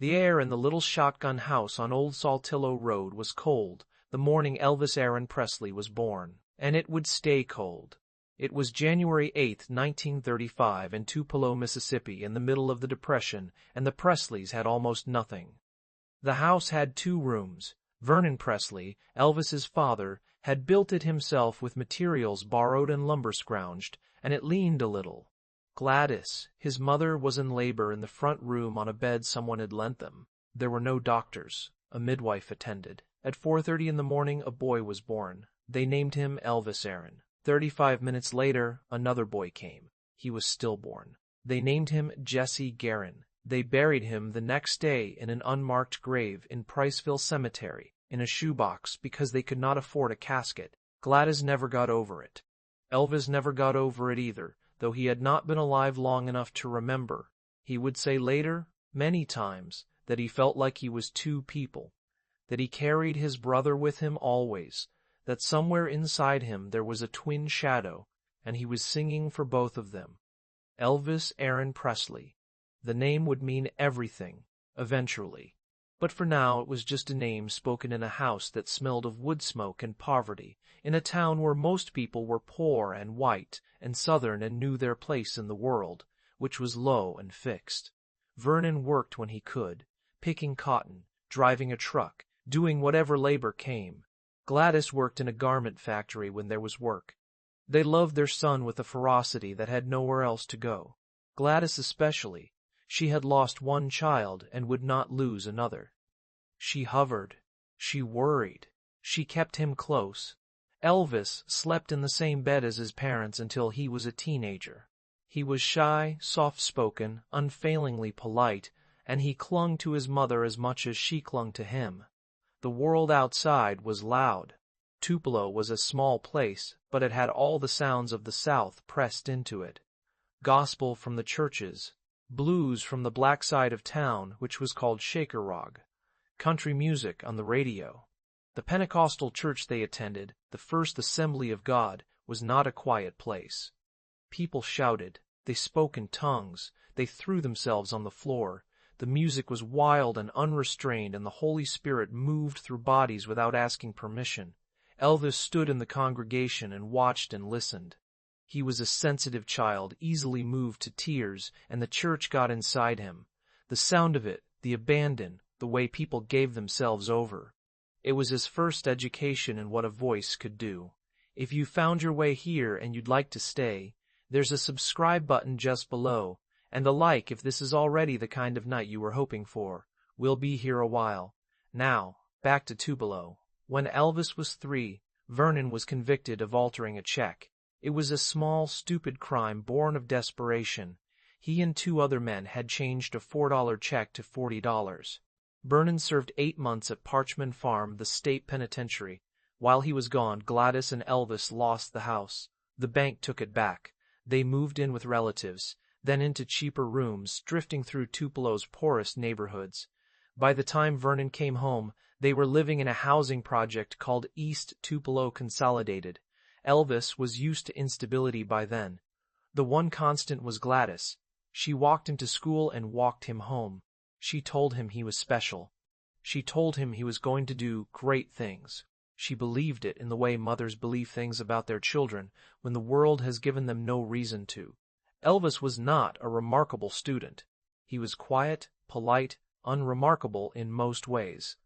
The air in the little shotgun house on Old Saltillo Road was cold the morning Elvis Aaron Presley was born, and it would stay cold. It was January 8, 1935, in Tupelo, Mississippi, in the middle of the Depression, and the Presleys had almost nothing. The house had 2 rooms. Vernon Presley, Elvis's father, had built it himself with materials borrowed and lumber scrounged, and it leaned a little. Gladys, his mother, was in labor in the front room on a bed someone had lent them. There were no doctors. A midwife attended. At 4:30 in the morning, a boy was born. They named him Elvis Aaron. 35 minutes later, another boy came. He was stillborn. They named him Jesse Guerin. They buried him the next day in an unmarked grave in Priceville Cemetery, in a shoebox, because they could not afford a casket. Gladys never got over it. Elvis never got over it either, though he had not been alive long enough to remember. He would say later, many times, that he felt like he was 2 people, that he carried his brother with him always, that somewhere inside him there was a twin shadow, and he was singing for both of them. Elvis Aaron Presley. The name would mean everything, eventually. But for now it was just a name spoken in a house that smelled of wood smoke and poverty, in a town where most people were poor and white and Southern and knew their place in the world, which was low and fixed. Vernon worked when he could, picking cotton, driving a truck, doing whatever labor came. Gladys worked in a garment factory when there was work. They loved their son with a ferocity that had nowhere else to go. Gladys especially. She had lost one child and would not lose another. She hovered. She worried. She kept him close. Elvis slept in the same bed as his parents until he was a teenager. He was shy, soft-spoken, unfailingly polite, and he clung to his mother as much as she clung to him. The world outside was loud. Tupelo was a small place, but it had all the sounds of the South pressed into it. Gospel from the churches, blues from the black side of town, which was called Shaker Rog, country music on the radio. The Pentecostal church they attended, the First Assembly of God, was not a quiet place. People shouted, they spoke in tongues, they threw themselves on the floor. The music was wild and unrestrained, and the Holy Spirit moved through bodies without asking permission. Elvis stood in the congregation and watched and listened. He was a sensitive child, easily moved to tears, and the church got inside him. The sound of it, the abandon, the way people gave themselves over. It was his first education in what a voice could do. If you found your way here and you'd like to stay, there's a subscribe button just below, and a like if this is already the kind of night you were hoping for. We'll be here a while. Now, back to Tupelo. When Elvis was 3, Vernon was convicted of altering a check. It was a small, stupid crime born of desperation. He and 2 other men had changed a $4 check to $40. Vernon served 8 months at Parchman Farm, the state penitentiary. While he was gone, Gladys and Elvis lost the house. The bank took it back. They moved in with relatives, then into cheaper rooms, drifting through Tupelo's poorest neighborhoods. By the time Vernon came home, they were living in a housing project called East Tupelo Consolidated. Elvis was used to instability by then. The one constant was Gladys. She walked him to school and walked him home. She told him he was special. She told him he was going to do great things. She believed it in the way mothers believe things about their children when the world has given them no reason to. Elvis was not a remarkable student. He was quiet, polite, unremarkable in most ways.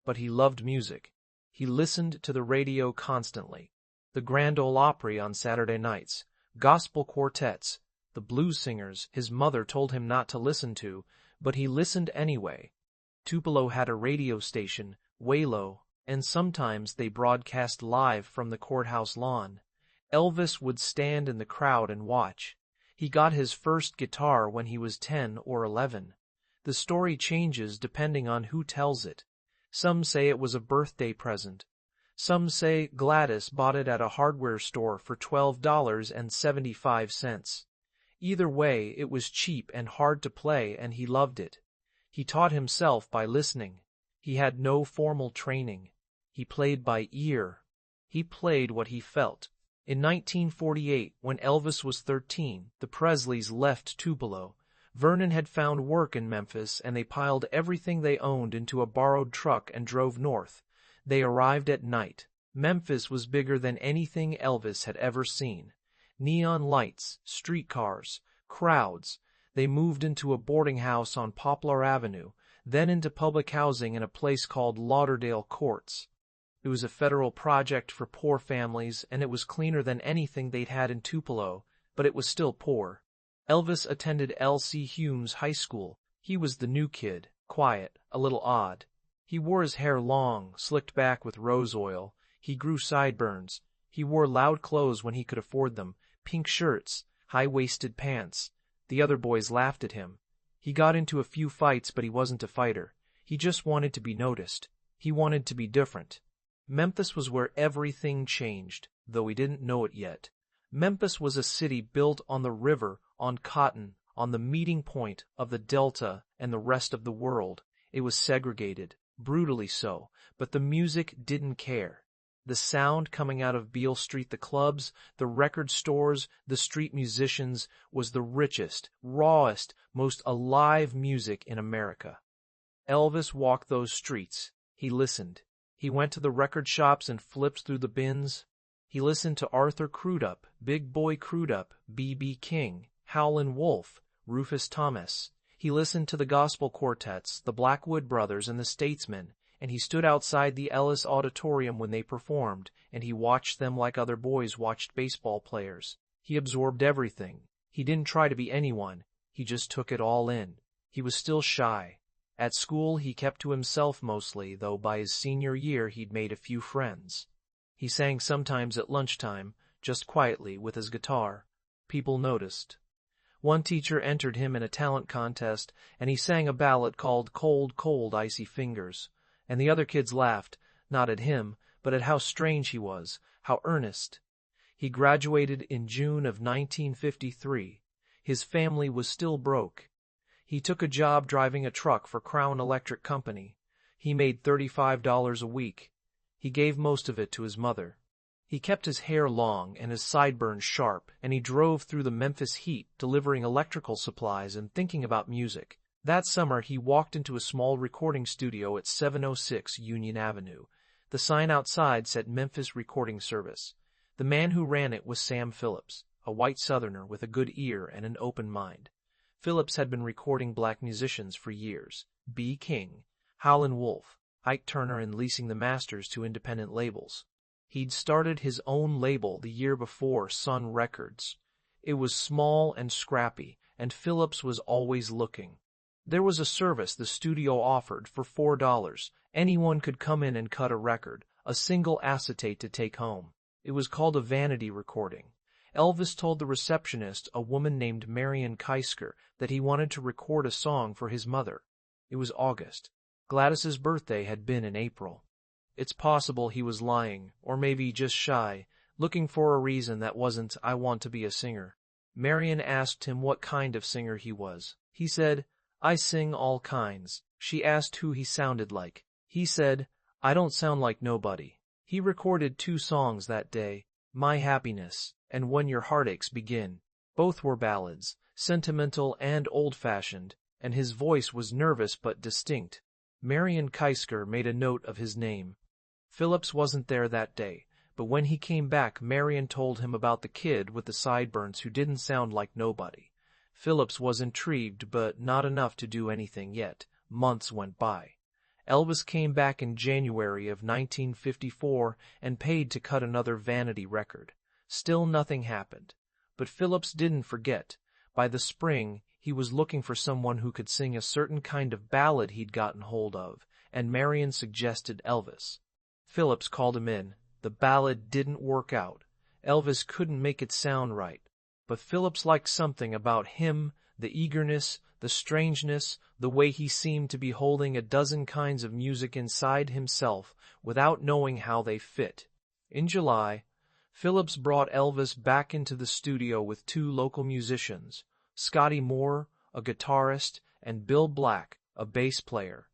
But he loved music. He listened to the radio constantly. The Grand Ole Opry on Saturday nights, gospel quartets, the blues singers his mother told him not to listen to, but he listened anyway. Tupelo had a radio station, Waylo, and sometimes they broadcast live from the courthouse lawn. Elvis would stand in the crowd and watch. He got his first guitar when he was 10 or 11. The story changes depending on who tells it. Some say it was a birthday present. Some say Gladys bought it at a hardware store for $12.75. Either way, it was cheap and hard to play, and he loved it. He taught himself by listening. He had no formal training. He played by ear. He played what he felt. In 1948, when Elvis was 13, the Presleys left Tupelo. Vernon had found work in Memphis, and they piled everything they owned into a borrowed truck and drove north. They arrived at night. Memphis was bigger than anything Elvis had ever seen. Neon lights, streetcars, crowds. They moved into a boarding house on Poplar Avenue, then into public housing in a place called Lauderdale Courts. It was a federal project for poor families, and it was cleaner than anything they'd had in Tupelo, but it was still poor. Elvis attended L.C. Humes High School. He was the new kid, quiet, a little odd. He wore his hair long, slicked back with rose oil. He grew sideburns. He wore loud clothes when he could afford them, pink shirts, high-waisted pants. The other boys laughed at him. He got into a few fights, but he wasn't a fighter. He just wanted to be noticed. He wanted to be different. Memphis was where everything changed, though he didn't know it yet. Memphis was a city built on the river, on cotton, on the meeting point of the Delta and the rest of the world. It was segregated, brutally so, but the music didn't care. The sound coming out of Beale Street, the clubs, the record stores, the street musicians, was the richest, rawest, most alive music in America. Elvis walked those streets. He listened. He went to the record shops and flipped through the bins. He listened to Arthur Crudup, Big Boy Crudup, B.B. King, Howlin' Wolf, Rufus Thomas. He listened to the gospel quartets, the Blackwood Brothers and the Statesmen, and he stood outside the Ellis Auditorium when they performed, and he watched them like other boys watched baseball players. He absorbed everything. He didn't try to be anyone. He just took it all in. He was still shy. At school he kept to himself mostly, though by his senior year he'd made a few friends. He sang sometimes at lunchtime, just quietly, with his guitar. People noticed. One teacher entered him in a talent contest, and he sang a ballad called Cold, Cold, Icy Fingers. And the other kids laughed, not at him, but at how strange he was, how earnest. He graduated in June of 1953. His family was still broke. He took a job driving a truck for Crown Electric Company. He made $35 a week. He gave most of it to his mother. He kept his hair long and his sideburns sharp, and he drove through the Memphis heat, delivering electrical supplies and thinking about music. That summer he walked into a small recording studio at 706 Union Avenue. The sign outside said Memphis Recording Service. The man who ran it was Sam Phillips, a white Southerner with a good ear and an open mind. Phillips had been recording black musicians for years. B. King, Howlin' Wolf, Ike Turner, and leasing the masters to independent labels. He'd started his own label the year before, Sun Records. It was small and scrappy, and Phillips was always looking. There was a service the studio offered for $4. Anyone could come in and cut a record, a single acetate to take home. It was called a vanity recording. Elvis told the receptionist, a woman named Marion Keisker, that he wanted to record a song for his mother. It was August. Gladys's birthday had been in April. It's possible he was lying, or maybe just shy, looking for a reason that wasn't, "I want to be a singer." Marion asked him what kind of singer he was. He said, "I sing all kinds." She asked who he sounded like. He said, "I don't sound like nobody." He recorded 2 songs that day, My Happiness and When Your Heartaches Begin. Both were ballads, sentimental and old-fashioned, and his voice was nervous but distinct. Marion Keisker made a note of his name. Phillips wasn't there that day, but when he came back, Marion told him about the kid with the sideburns who didn't sound like nobody. Phillips was intrigued, but not enough to do anything yet. Months went by. Elvis came back in January of 1954 and paid to cut another vanity record. Still nothing happened. But Phillips didn't forget. By the spring, he was looking for someone who could sing a certain kind of ballad he'd gotten hold of, and Marion suggested Elvis. Phillips called him in. The ballad didn't work out. Elvis couldn't make it sound right. But Phillips liked something about him, the eagerness, the strangeness, the way he seemed to be holding a dozen kinds of music inside himself without knowing how they fit. In July, Phillips brought Elvis back into the studio with 2 local musicians, Scotty Moore, a guitarist, and Bill Black, a bass player.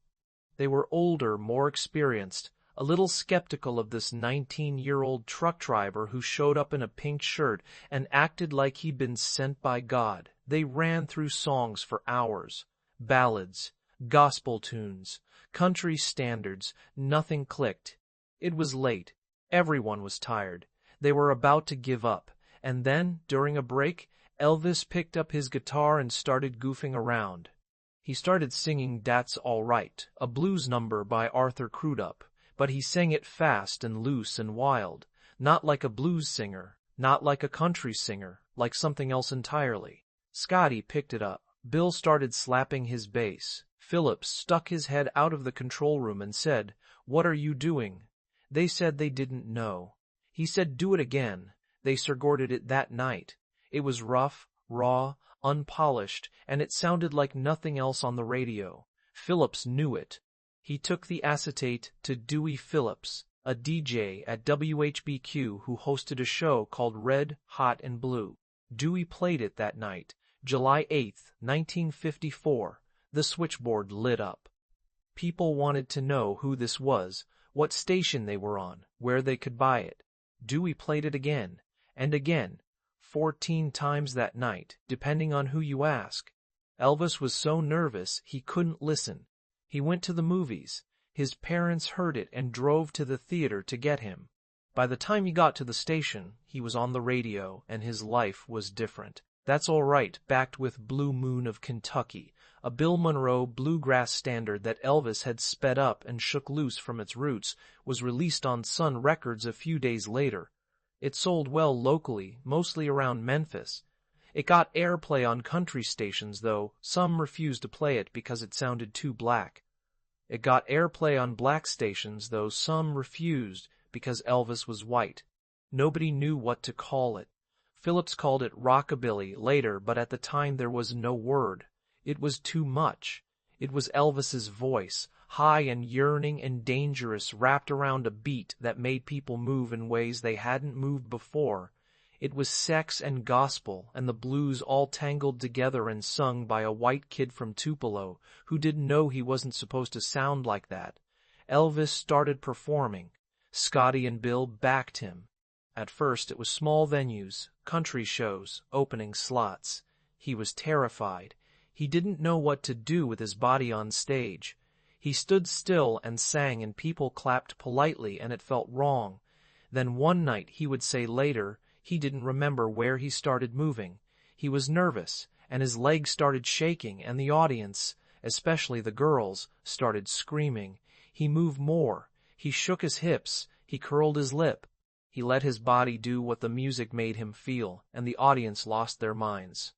They were older, more experienced, a little skeptical of this 19-year-old truck driver who showed up in a pink shirt and acted like he'd been sent by God. They ran through songs for hours. Ballads, gospel tunes, country standards, nothing clicked. It was late. Everyone was tired. They were about to give up. And then, during a break, Elvis picked up his guitar and started goofing around. He started singing "That's All Right," a blues number by Arthur Crudup, but he sang it fast and loose and wild, not like a blues singer, not like a country singer, like something else entirely. Scotty picked it up. Bill started slapping his bass. Phillips stuck his head out of the control room and said, "What are you doing?" They said they didn't know. He said, "Do it again." They recorded it that night. It was rough, raw, unpolished, and it sounded like nothing else on the radio. Phillips knew it. He took the acetate to Dewey Phillips, a DJ at WHBQ who hosted a show called Red, Hot, and Blue. Dewey played it that night, July 8, 1954. The switchboard lit up. People wanted to know who this was, what station they were on, where they could buy it. Dewey played it again, and again, 14 times that night, depending on who you ask. Elvis was so nervous he couldn't listen. He went to the movies. His parents heard it and drove to the theater to get him. By the time he got to the station, he was on the radio, and his life was different. That's All Right, backed with Blue Moon of Kentucky, a Bill Monroe bluegrass standard that Elvis had sped up and shook loose from its roots, was released on Sun Records a few days later. It sold well locally, mostly around Memphis. It got airplay on country stations, though some refused to play it because it sounded too black. It got airplay on black stations, though some refused because Elvis was white. Nobody knew what to call it. Phillips called it rockabilly later, but at the time there was no word. It was too much. It was Elvis's voice, high and yearning and dangerous, wrapped around a beat that made people move in ways they hadn't moved before. It was sex and gospel and the blues all tangled together and sung by a white kid from Tupelo who didn't know he wasn't supposed to sound like that. Elvis started performing. Scotty and Bill backed him. At first it was small venues, country shows, opening slots. He was terrified. He didn't know what to do with his body on stage. He stood still and sang, and people clapped politely, and it felt wrong. Then one night, he would say later, he didn't remember where he started moving. He was nervous, and his legs started shaking, and the audience, especially the girls, started screaming. He moved more. He shook his hips. He curled his lip. He let his body do what the music made him feel, and the audience lost their minds.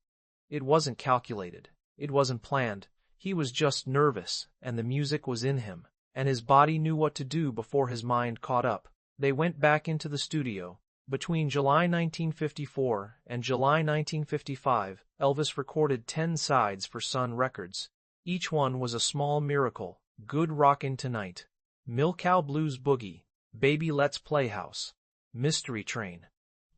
It wasn't calculated. It wasn't planned. He was just nervous, and the music was in him, and his body knew what to do before his mind caught up. They went back into the studio. Between July 1954 and July 1955, Elvis recorded 10 sides for Sun Records. Each one was a small miracle. Good Rockin' Tonight, Milkow Blues Boogie, Baby Let's Play House, Mystery Train.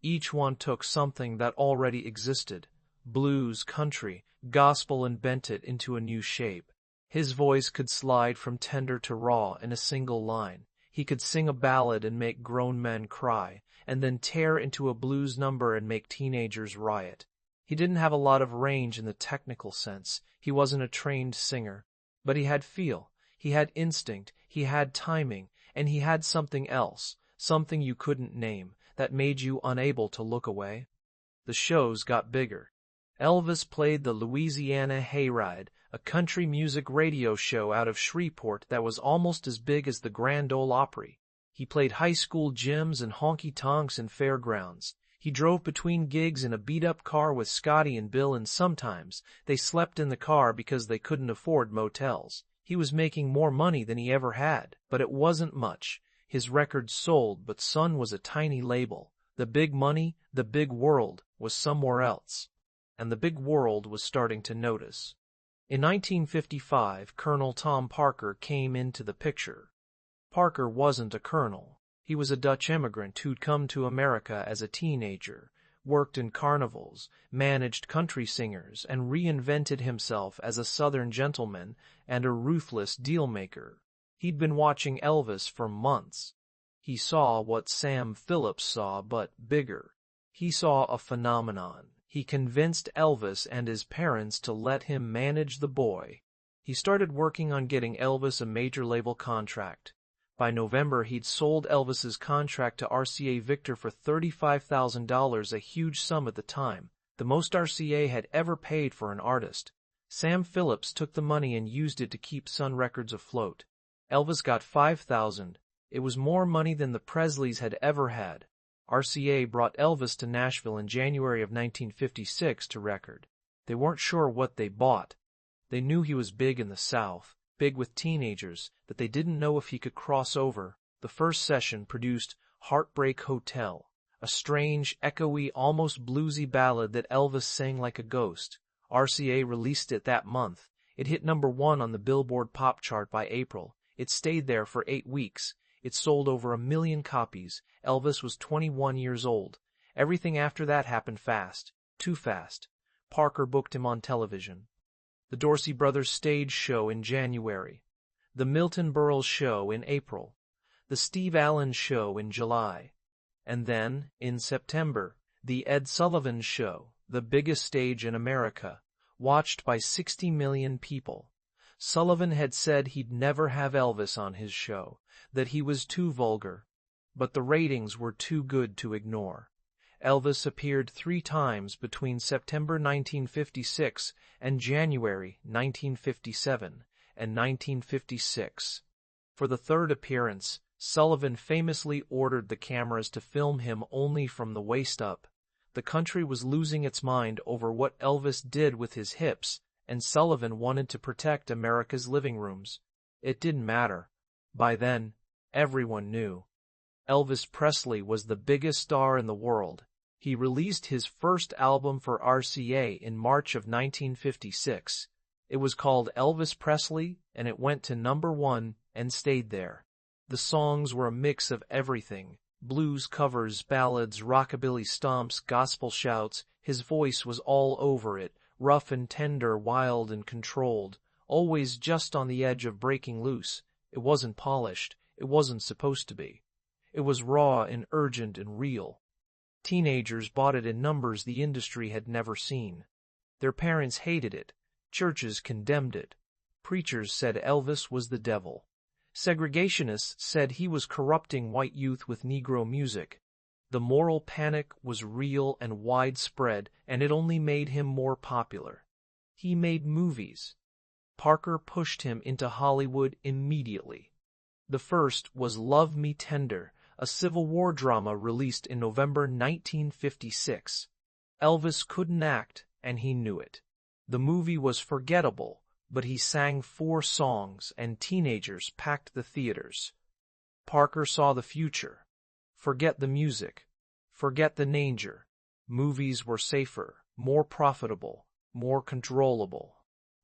Each one took something that already existed, blues, country, gospel, and bent it into a new shape. His voice could slide from tender to raw in a single line. He could sing a ballad and make grown men cry, and then tear into a blues number and make teenagers riot. He didn't have a lot of range in the technical sense. He wasn't a trained singer. But he had feel, he had instinct, he had timing, and he had something else, something you couldn't name, that made you unable to look away. The shows got bigger. Elvis played the Louisiana Hayride, a country music radio show out of Shreveport that was almost as big as the Grand Ole Opry. He played high school gyms and honky-tonks and fairgrounds. He drove between gigs in a beat-up car with Scotty and Bill, and sometimes they slept in the car because they couldn't afford motels. He was making more money than he ever had, but it wasn't much. His records sold, but Sun was a tiny label. The big money, the big world, was somewhere else. And the big world was starting to notice. In 1955, Colonel Tom Parker came into the picture. Parker wasn't a colonel. He was a Dutch immigrant who'd come to America as a teenager, worked in carnivals, managed country singers, and reinvented himself as a Southern gentleman and a ruthless deal-maker. He'd been watching Elvis for months. He saw what Sam Phillips saw, but bigger. He saw a phenomenon. He convinced Elvis and his parents to let him manage the boy. He started working on getting Elvis a major label contract. By November, he'd sold Elvis's contract to RCA Victor for $35,000, a huge sum at the time, the most RCA had ever paid for an artist. Sam Phillips took the money and used it to keep Sun Records afloat. Elvis got $5,000. It was more money than the Presleys had ever had. RCA brought Elvis to Nashville in January of 1956 to record. They weren't sure what they bought. They knew he was big in the South, big with teenagers, but they didn't know if he could cross over. The first session produced Heartbreak Hotel, a strange, echoey, almost bluesy ballad that Elvis sang like a ghost. RCA released it that month. It hit #1 on the Billboard pop chart by April. It stayed there for 8 weeks. It sold over 1 million copies. Elvis was 21 years old. Everything after that happened fast. Too fast. Parker booked him on television. The Dorsey Brothers stage show in January. The Milton Berle show in April. The Steve Allen show in July. And then, in September, the Ed Sullivan show, the biggest stage in America, watched by 60 million people. Sullivan had said he'd never have Elvis on his show, that he was too vulgar. But the ratings were too good to ignore. Elvis appeared 3 times between September 1956 and January 1957 and 1956. For the third appearance, Sullivan famously ordered the cameras to film him only from the waist up. The country was losing its mind over what Elvis did with his hips, and Sullivan wanted to protect America's living rooms. It didn't matter. By then, everyone knew. Elvis Presley was the biggest star in the world. He released his first album for RCA in March of 1956. It was called Elvis Presley, and it went to #1 and stayed there. The songs were a mix of everything: blues covers, ballads, rockabilly stomps, gospel shouts. His voice was all over it, rough and tender, wild and controlled, always just on the edge of breaking loose. It wasn't polished. It wasn't supposed to be. It was raw and urgent and real. Teenagers bought it in numbers the industry had never seen. Their parents hated it. Churches condemned it. Preachers said Elvis was the devil. Segregationists said he was corrupting white youth with Negro music. The moral panic was real and widespread, and it only made him more popular. He made movies. Parker pushed him into Hollywood immediately. The first was Love Me Tender, a Civil War drama released in November 1956. Elvis couldn't act, and he knew it. The movie was forgettable, but he sang 4 songs, and teenagers packed the theaters. Parker saw the future. Forget the music. Forget the danger. Movies were safer, more profitable, more controllable.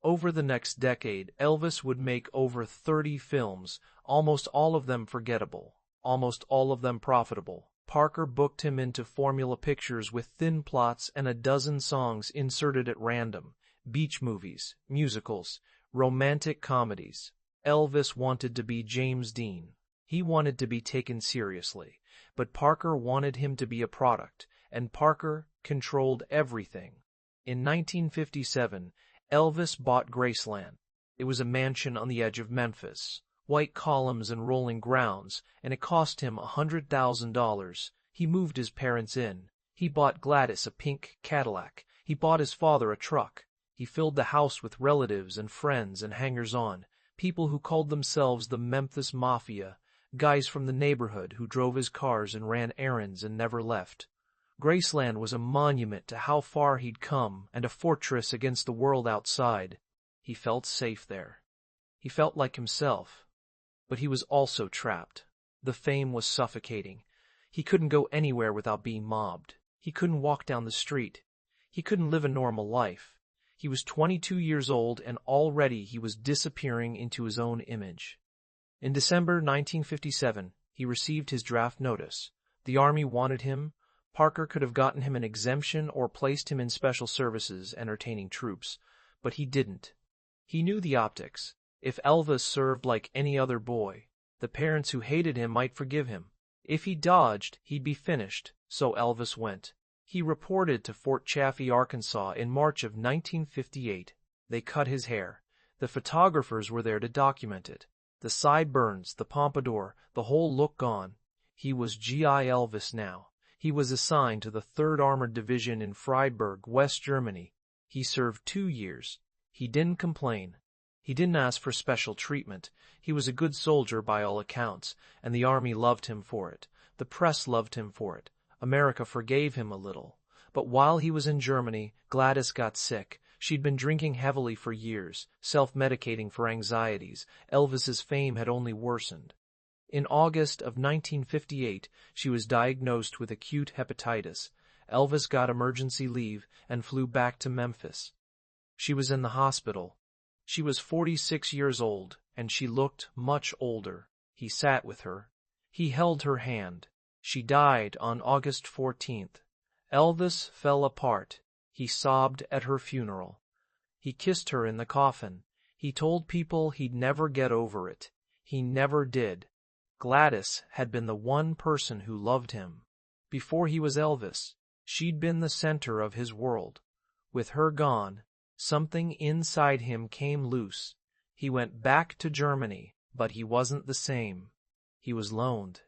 Over the next decade, Elvis would make over 30 films, almost all of them forgettable, almost all of them profitable. Parker booked him into Formula Pictures with thin plots and a dozen songs inserted at random: beach movies, musicals, romantic comedies. Elvis wanted to be James Dean. He wanted to be taken seriously, but Parker wanted him to be a product, and Parker controlled everything. In 1957, Elvis bought Graceland. It was a mansion on the edge of Memphis, white columns and rolling grounds, and it cost him $100,000. He moved his parents in. He bought Gladys a pink Cadillac. He bought his father a truck. He filled the house with relatives and friends and hangers-on, people who called themselves the Memphis Mafia, guys from the neighborhood who drove his cars and ran errands and never left. Graceland was a monument to how far he'd come and a fortress against the world outside. He felt safe there. He felt like himself. But he was also trapped. The fame was suffocating. He couldn't go anywhere without being mobbed. He couldn't walk down the street. He couldn't live a normal life. He was 22 years old, and already he was disappearing into his own image. In December 1957, he received his draft notice. The Army wanted him. Parker could have gotten him an exemption or placed him in special services entertaining troops, but he didn't. He knew the optics. If Elvis served like any other boy, the parents who hated him might forgive him. If he dodged, he'd be finished, so Elvis went. He reported to Fort Chaffee, Arkansas in March of 1958. They cut his hair. The photographers were there to document it. The sideburns, the pompadour, the whole look gone. He was G.I. Elvis now. He was assigned to the 3rd Armored Division in Freiburg, West Germany. He served 2 years. He didn't complain. He didn't ask for special treatment. He was a good soldier by all accounts, and the army loved him for it. The press loved him for it. America forgave him a little. But while he was in Germany, Gladys got sick. She'd been drinking heavily for years, self-medicating for anxieties. Elvis's fame had only worsened. In August of 1958, she was diagnosed with acute hepatitis. Elvis got emergency leave and flew back to Memphis. She was in the hospital. She was 46 years old, and she looked much older. He sat with her. He held her hand. She died on August 14th. Elvis fell apart. He sobbed at her funeral. He kissed her in the coffin. He told people he'd never get over it. He never did. Gladys had been the one person who loved him. Before he was Elvis, she'd been the center of his world. With her gone, something inside him came loose. He went back to Germany, but he wasn't the same. He was loaned.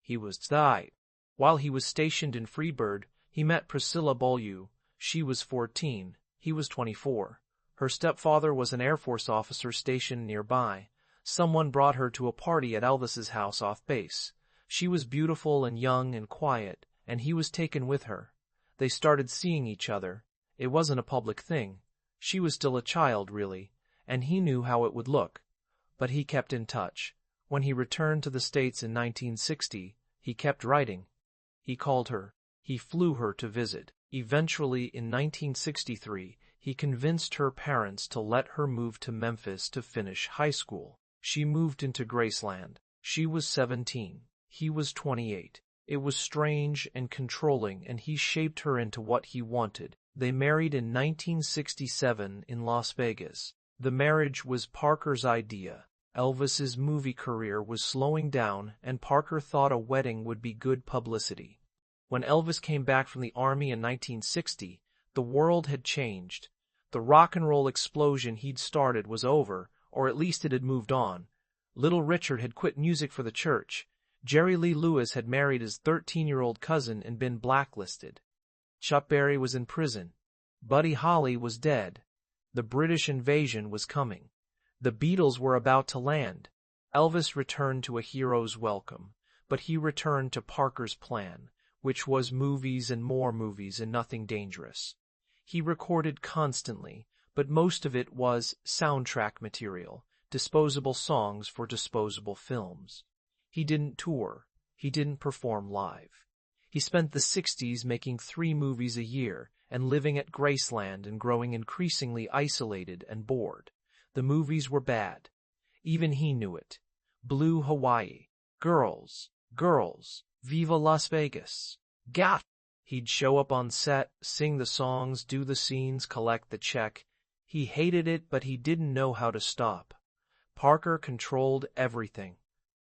He was died. While he was stationed in Freiburg, he met Priscilla Beaulieu. She was 14. He was 24. Her stepfather was an Air Force officer stationed nearby. Someone brought her to a party at Elvis's house off base. She was beautiful and young and quiet, and he was taken with her. They started seeing each other. It wasn't a public thing. She was still a child, really, and he knew how it would look. But he kept in touch. When he returned to the States in 1960, he kept writing. He called her. He flew her to visit. Eventually, in 1963, he convinced her parents to let her move to Memphis to finish high school. She moved into Graceland. She was 17. He was 28. It was strange and controlling, and he shaped her into what he wanted. They married in 1967 in Las Vegas. The marriage was Parker's idea. Elvis's movie career was slowing down, and Parker thought a wedding would be good publicity. When Elvis came back from the Army in 1960, the world had changed. The rock and roll explosion he'd started was over, or at least it had moved on. Little Richard had quit music for the church. Jerry Lee Lewis had married his 13-year-old cousin and been blacklisted. Chuck Berry was in prison. Buddy Holly was dead. The British invasion was coming. The Beatles were about to land. Elvis returned to a hero's welcome, but he returned to Parker's plan, which was movies and more movies and nothing dangerous. He recorded constantly, but most of it was soundtrack material, disposable songs for disposable films. He didn't tour. He didn't perform live. He spent the 60s making 3 movies a year and living at Graceland and growing increasingly isolated and bored. The movies were bad. Even he knew it. Blue Hawaii. Girls. Girls. Viva Las Vegas. Gat! He'd show up on set, sing the songs, do the scenes, collect the check. He hated it, but he didn't know how to stop. Parker controlled everything.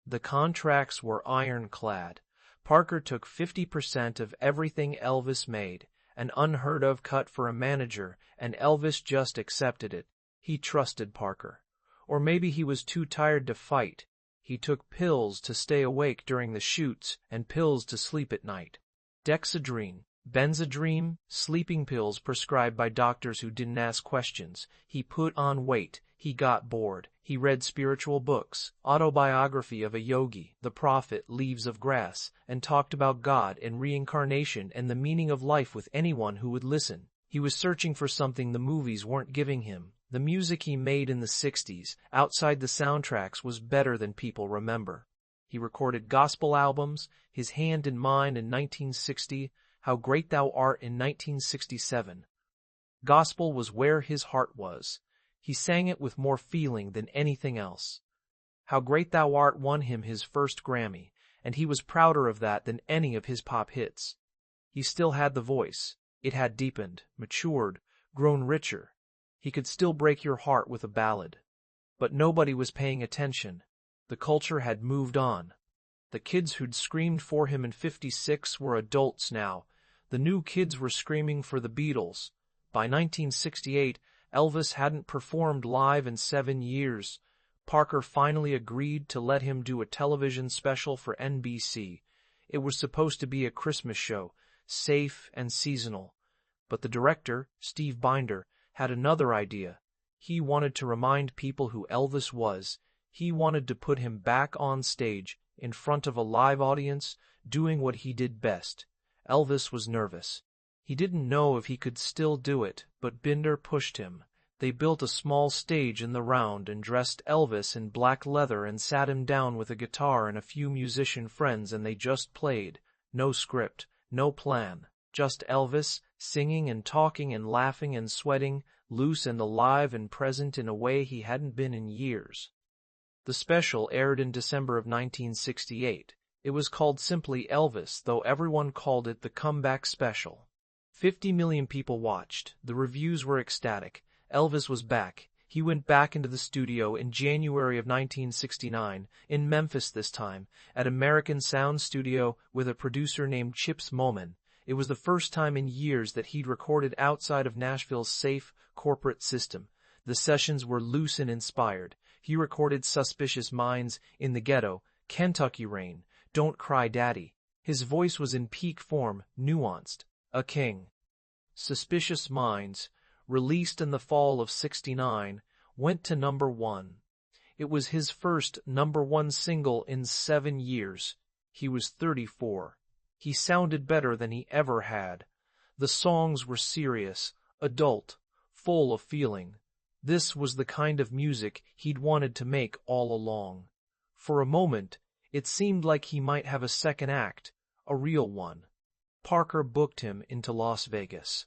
The contracts were ironclad. Parker took 50% of everything Elvis made, an unheard-of cut for a manager, and Elvis just accepted it. He trusted Parker. Or maybe he was too tired to fight. He took pills to stay awake during the shoots and pills to sleep at night. Dexedrine, Benzedrine, sleeping pills prescribed by doctors who didn't ask questions. He put on weight. He got bored. He read spiritual books, Autobiography of a Yogi, The Prophet, Leaves of Grass, and talked about God and reincarnation and the meaning of life with anyone who would listen. He was searching for something the movies weren't giving him. The music he made in the 60s, outside the soundtracks, was better than people remember. He recorded gospel albums, His Hand in Mine in 1960, How Great Thou Art in 1967. Gospel was where his heart was. He sang it with more feeling than anything else. How Great Thou Art won him his first Grammy, and he was prouder of that than any of his pop hits. He still had the voice. It had deepened, matured, grown richer. He could still break your heart with a ballad. But nobody was paying attention. The culture had moved on. The kids who'd screamed for him in '56 were adults now. The new kids were screaming for the Beatles. By 1968, Elvis hadn't performed live in 7 years. Parker finally agreed to let him do a television special for NBC. It was supposed to be a Christmas show, safe and seasonal. But the director, Steve Binder, had another idea. He wanted to remind people who Elvis was. He wanted to put him back on stage, in front of a live audience, doing what he did best. Elvis was nervous. He didn't know if he could still do it, but Binder pushed him. They built a small stage in the round and dressed Elvis in black leather and sat him down with a guitar and a few musician friends, and they just played. No script, no plan. Just Elvis, singing and talking and laughing and sweating, loose and alive and present in a way he hadn't been in years. The special aired in December of 1968. It was called simply Elvis, though everyone called it the Comeback Special. 50 million people watched. The reviews were ecstatic. Elvis was back. He went back into the studio in January of 1969, in Memphis this time, at American Sound Studio with a producer named Chips Moman. It was the first time in years that he'd recorded outside of Nashville's safe, corporate system. The sessions were loose and inspired. He recorded Suspicious Minds, In the Ghetto, Kentucky Rain, Don't Cry Daddy. His voice was in peak form, nuanced. A king. Suspicious Minds, released in the fall of '69, went to number 1. It was his first number 1 single in 7 years. He was 34. He sounded better than he ever had. The songs were serious, adult, full of feeling. This was the kind of music he'd wanted to make all along. For a moment, it seemed like he might have a second act, a real one. Parker booked him into Las Vegas,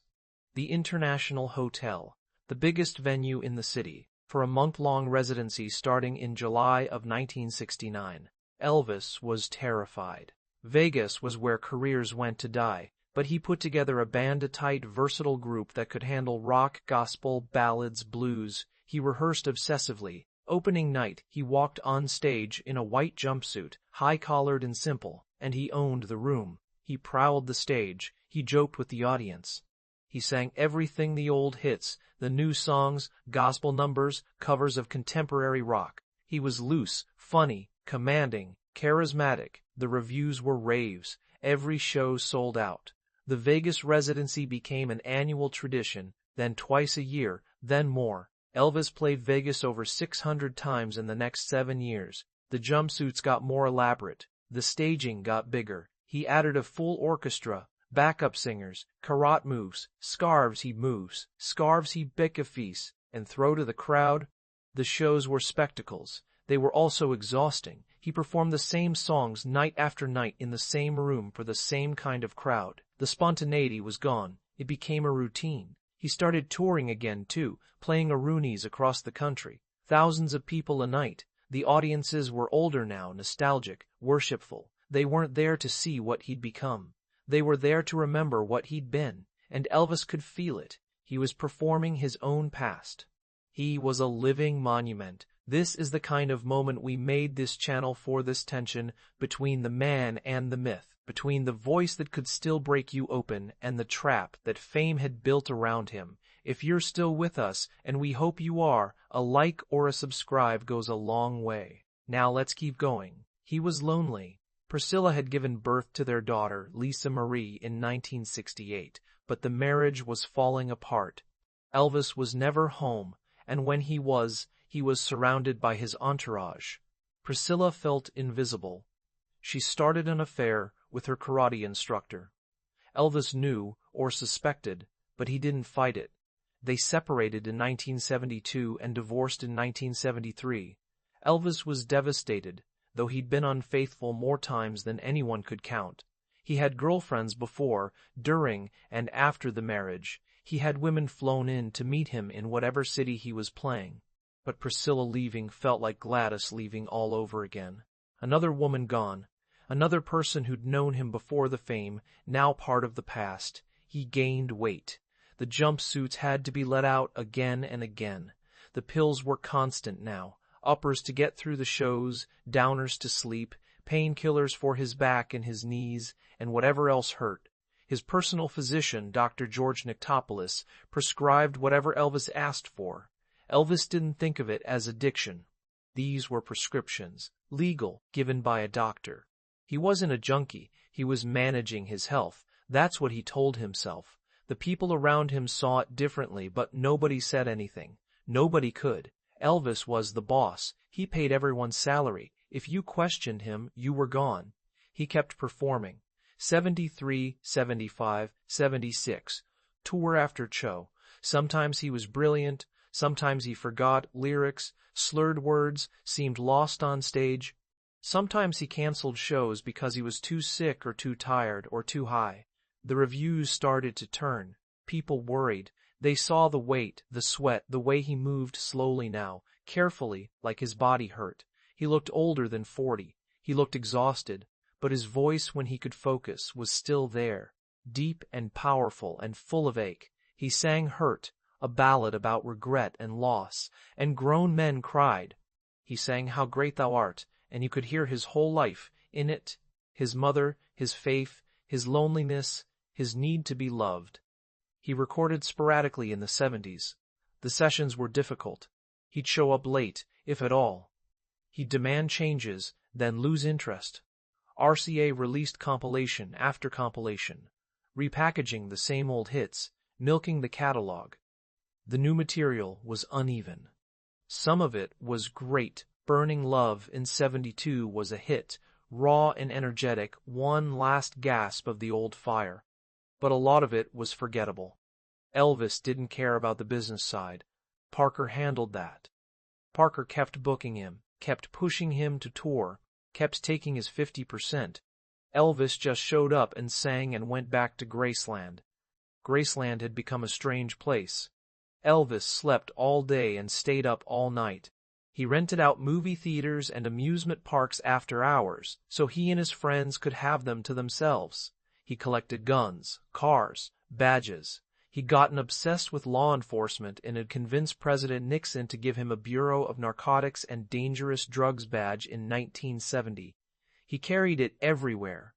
the International Hotel, the biggest venue in the city, for a month-long residency starting in July of 1969. Elvis was terrified. Vegas was where careers went to die, but he put together a band-a-tight, versatile group that could handle rock, gospel, ballads, blues. He rehearsed obsessively. Opening night, he walked on stage in a white jumpsuit, high-collared and simple, and he owned the room. He prowled the stage. He joked with the audience. He sang everything: the old hits, the new songs, gospel numbers, covers of contemporary rock. He was loose, funny, commanding, charismatic. The reviews were raves. Every show sold out. The Vegas residency became an annual tradition, then twice a year, then more. Elvis played Vegas over 600 times in the next 7 years. The jumpsuits got more elaborate. The staging got bigger. He added a full orchestra, backup singers, karate moves, scarves he'd bickafees, and throw to the crowd. The shows were spectacles. They were also exhausting. He performed the same songs night after night in the same room for the same kind of crowd. The spontaneity was gone. It became a routine. He started touring again, too, playing Roonies across the country. Thousands of people a night. The audiences were older now, nostalgic, worshipful. They weren't there to see what he'd become. They were there to remember what he'd been, and Elvis could feel it. He was performing his own past. He was a living monument. This is the kind of moment we made this channel for, this tension between the man and the myth, between the voice that could still break you open and the trap that fame had built around him. If you're still with us, and we hope you are, a like or a subscribe goes a long way. Now let's keep going. He was lonely. Priscilla had given birth to their daughter, Lisa Marie, in 1968, but the marriage was falling apart. Elvis was never home, and when he was surrounded by his entourage. Priscilla felt invisible. She started an affair with her karate instructor. Elvis knew, or suspected, but he didn't fight it. They separated in 1972 and divorced in 1973. Elvis was devastated, though he'd been unfaithful more times than anyone could count. He had girlfriends before, during, and after the marriage. He had women flown in to meet him in whatever city he was playing. But Priscilla leaving felt like Gladys leaving all over again. Another woman gone. Another person who'd known him before the fame, now part of the past. He gained weight. The jumpsuits had to be let out again and again. The pills were constant now, uppers to get through the shows, downers to sleep, painkillers for his back and his knees, and whatever else hurt. His personal physician, Dr. George Nictopoulos, prescribed whatever Elvis asked for. Elvis didn't think of it as addiction. These were prescriptions, legal, given by a doctor. He wasn't a junkie, he was managing his health. That's what he told himself. The people around him saw it differently, but nobody said anything. Nobody could. Elvis was the boss. He paid everyone's salary. If you questioned him, you were gone. He kept performing. 73, 75, 76. Tour after show. Sometimes he was brilliant. Sometimes he forgot lyrics, slurred words, seemed lost on stage. Sometimes he canceled shows because he was too sick or too tired or too high. The reviews started to turn. People worried. They saw the weight, the sweat, the way he moved slowly now, carefully, like his body hurt. He looked older than 40. He looked exhausted, but his voice, when he could focus, was still there, deep and powerful and full of ache. He sang Hurt, a ballad about regret and loss, and grown men cried. He sang How Great Thou Art, and you could hear his whole life in it, his mother, his faith, his loneliness, his need to be loved. He recorded sporadically in the 70s. The sessions were difficult. He'd show up late, if at all. He'd demand changes, then lose interest. RCA released compilation after compilation, repackaging the same old hits, milking the catalog. The new material was uneven. Some of it was great. Burning Love in 72 was a hit, raw and energetic, one last gasp of the old fire. But a lot of it was forgettable. Elvis didn't care about the business side. Parker handled that. Parker kept booking him, kept pushing him to tour, kept taking his 50%. Elvis just showed up and sang and went back to Graceland. Graceland had become a strange place. Elvis slept all day and stayed up all night. He rented out movie theaters and amusement parks after hours, so he and his friends could have them to themselves. He collected guns, cars, badges. He'd gotten obsessed with law enforcement and had convinced President Nixon to give him a Bureau of Narcotics and Dangerous Drugs badge in 1970. He carried it everywhere.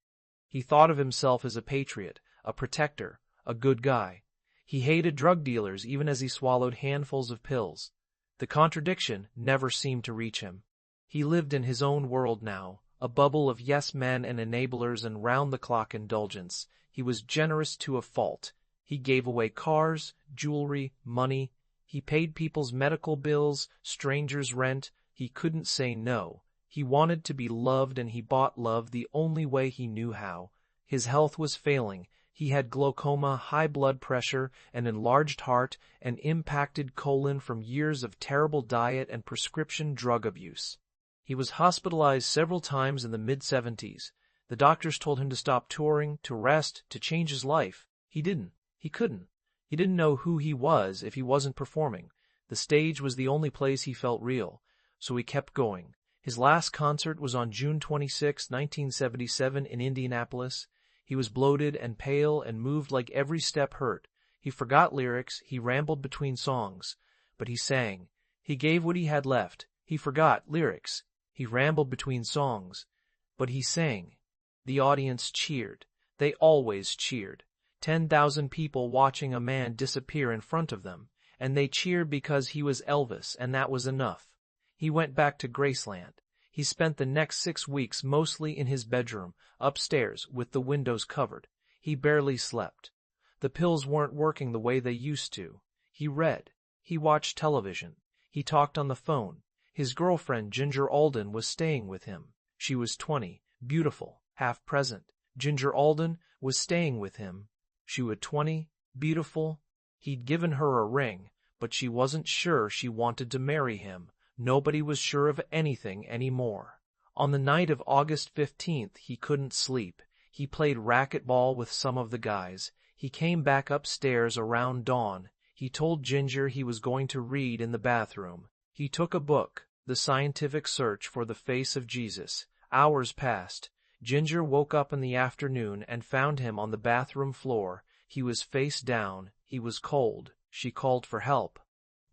He thought of himself as a patriot, a protector, a good guy. He hated drug dealers even as he swallowed handfuls of pills. The contradiction never seemed to reach him. He lived in his own world now, a bubble of yes-men and enablers and round-the-clock indulgence. He was generous to a fault. He gave away cars, jewelry, money. He paid people's medical bills, strangers' rent. He couldn't say no. He wanted to be loved, and he bought love the only way he knew how. His health was failing. He had glaucoma, high blood pressure, an enlarged heart, and impacted colon from years of terrible diet and prescription drug abuse. He was hospitalized several times in the mid-70s. The doctors told him to stop touring, to rest, to change his life. He didn't. He couldn't. He didn't know who he was if he wasn't performing. The stage was the only place he felt real, so he kept going. His last concert was on June 26, 1977 in Indianapolis. He was bloated and pale and moved like every step hurt. He forgot lyrics, he rambled between songs. But he sang. He gave what he had left. He forgot lyrics. He rambled between songs. But he sang. The audience cheered. They always cheered. 10,000 people watching a man disappear in front of them. And they cheered because he was Elvis, and that was enough. He went back to Graceland. He spent the next 6 weeks mostly in his bedroom, upstairs, with the windows covered. He barely slept. The pills weren't working the way they used to. He read. He watched television. He talked on the phone. His girlfriend, Ginger Alden, was staying with him. She was 20, beautiful, half present. Ginger Alden was staying with him. She was 20, beautiful. He'd given her a ring, but she wasn't sure she wanted to marry him. Nobody was sure of anything anymore. On the night of August 15th, he couldn't sleep. He played racquetball with some of the guys. He came back upstairs around dawn. He told Ginger he was going to read in the bathroom. He took a book, The Scientific Search for the Face of Jesus. Hours passed. Ginger woke up in the afternoon and found him on the bathroom floor. He was face down. He was cold. She called for help.